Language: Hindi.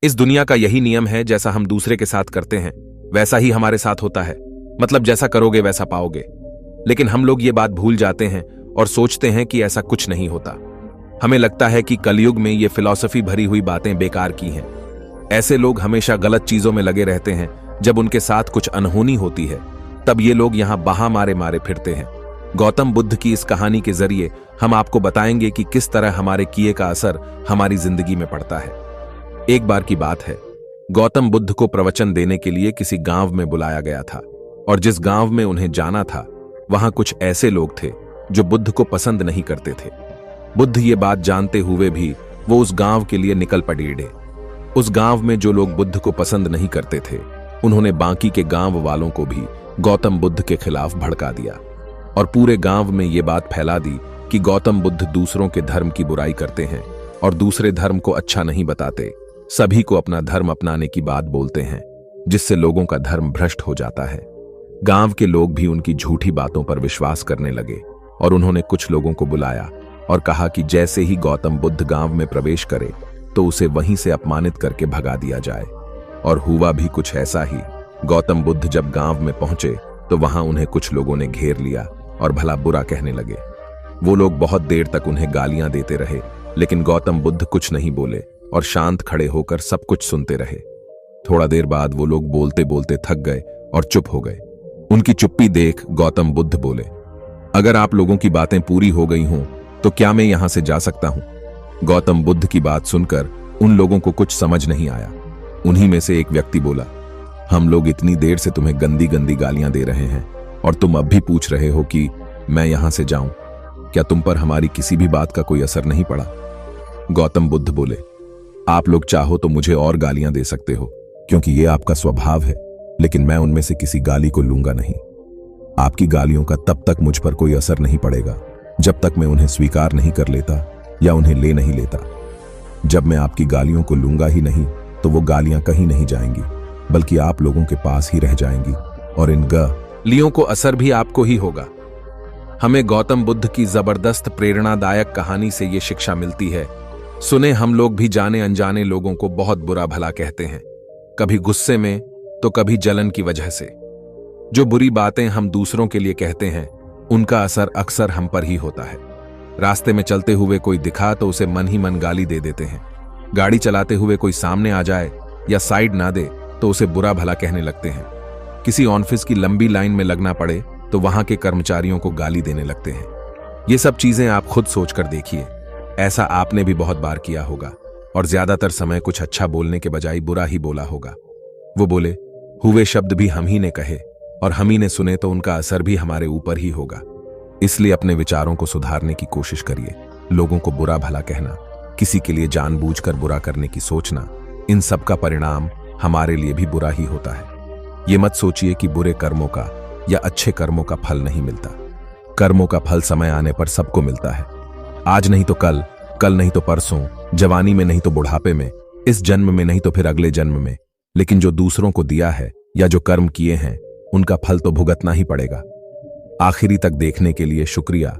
इस दुनिया का यही नियम है, जैसा हम दूसरे के साथ करते हैं वैसा ही हमारे साथ होता है। मतलब जैसा करोगे वैसा पाओगे। लेकिन हम लोग ये बात भूल जाते हैं और सोचते हैं कि ऐसा कुछ नहीं होता। हमें लगता है कि कलयुग में ये फिलॉसफी भरी हुई बातें बेकार की हैं। ऐसे लोग हमेशा गलत चीजों में लगे रहते हैं। जब उनके साथ कुछ अनहोनी होती है तब ये लोग यहां बहा मारे मारे फिरते हैं। गौतम बुद्ध की इस कहानी के जरिए हम आपको बताएंगे कि किस तरह हमारे किए का असर हमारी जिंदगी में पड़ता है। एक बार की बात है, गौतम बुद्ध को प्रवचन देने के लिए किसी गांव में बुलाया गया था और जिस गांव में उन्हें जाना था वहां कुछ ऐसे लोग थे जो बुद्ध को पसंद नहीं करते थे। बुद्ध ये बात जानते हुए भी वो उस गांव के लिए निकल पड़े। उस गांव में जो लोग बुद्ध को पसंद नहीं करते थे उन्होंने बाकी के गांव वालों को भी गौतम बुद्ध के खिलाफ भड़का दिया और पूरे गांव में ये बात फैला दी कि गौतम बुद्ध दूसरों के धर्म की बुराई करते हैं और दूसरे धर्म को अच्छा नहीं बताते, सभी को अपना धर्म अपनाने की बात बोलते हैं, जिससे लोगों का धर्म भ्रष्ट हो जाता है। गांव के लोग भी उनकी झूठी बातों पर विश्वास करने लगे और उन्होंने कुछ लोगों को बुलाया और कहा कि जैसे ही गौतम बुद्ध गांव में प्रवेश करे तो उसे वहीं से अपमानित करके भगा दिया जाए। और हुआ भी कुछ ऐसा ही। गौतम बुद्ध जब गांव में पहुंचे तो वहां उन्हें कुछ लोगों ने घेर लिया और भला बुरा कहने लगे। वो लोग बहुत देर तक उन्हें गालियां देते रहे, लेकिन गौतम बुद्ध कुछ नहीं बोले और शांत खड़े होकर सब कुछ सुनते रहे। थोड़ा देर बाद वो लोग बोलते बोलते थक गए और चुप हो गए। उनकी चुप्पी देख गौतम बुद्ध बोले, अगर आप लोगों की बातें पूरी हो गई हों तो क्या मैं यहां से जा सकता हूं? गौतम बुद्ध की बात सुनकर उन लोगों को कुछ समझ नहीं आया। उन्हीं में से एक व्यक्ति बोला, हम लोग इतनी देर से तुम्हें गंदी गंदी गालियां दे रहे हैं और तुम अब भी पूछ रहे हो कि मैं यहां से जाऊं। क्या तुम पर हमारी किसी भी बात का कोई असर नहीं पड़ा? गौतम बुद्ध बोले, आप लोग चाहो तो मुझे और गालियां दे सकते हो क्योंकि ये आपका स्वभाव है, लेकिन मैं उनमें से किसी गाली को लूंगा नहीं। आपकी गालियों का तब तक मुझ पर कोई असर नहीं पड़ेगा जब तक मैं उन्हें स्वीकार नहीं कर लेता या उन्हें ले नहीं लेता। जब मैं आपकी गालियों को लूंगा ही नहीं तो वो गालियां कहीं नहीं जाएंगी, बल्कि आप लोगों के पास ही रह जाएंगी और इन गालियों को असर भी आपको ही होगा। हमें गौतम बुद्ध की जबरदस्त प्रेरणादायक कहानी से ये शिक्षा मिलती है। सुने, हम लोग भी जाने अनजाने लोगों को बहुत बुरा भला कहते हैं, कभी गुस्से में तो कभी जलन की वजह से। जो बुरी बातें हम दूसरों के लिए कहते हैं उनका असर अक्सर हम पर ही होता है। रास्ते में चलते हुए कोई दिखा तो उसे मन ही मन गाली दे देते हैं। गाड़ी चलाते हुए कोई सामने आ जाए या साइड ना दे तो उसे बुरा भला कहने लगते हैं। किसी ऑफिस की लंबी लाइन में लगना पड़े तो वहां के कर्मचारियों को गाली देने लगते हैं। ये सब चीजें आप खुद सोचकर देखिए, ऐसा आपने भी बहुत बार किया होगा और ज्यादातर समय कुछ अच्छा बोलने के बजाय बुरा ही बोला होगा। वो बोले, हुए शब्द भी हम ही ने कहे और हम ही ने सुने तो उनका असर भी हमारे ऊपर ही होगा। इसलिए अपने विचारों को सुधारने की कोशिश करिए। लोगों को बुरा भला कहना, किसी के लिए जानबूझकर बुरा करने की सोचना, इन सब का परिणाम हमारे लिए भी बुरा ही होता है। ये मत सोचिए कि बुरे कर्मों का या अच्छे कर्मों का फल नहीं मिलता। कर्मों का फल समय आने पर सबको मिलता है। आज नहीं तो कल, कल नहीं तो परसों, जवानी में नहीं तो बुढ़ापे में, इस जन्म में नहीं तो फिर अगले जन्म में। लेकिन जो दूसरों को दिया है या जो कर्म किए हैं उनका फल तो भुगतना ही पड़ेगा। आखिरी तक देखने के लिए शुक्रिया।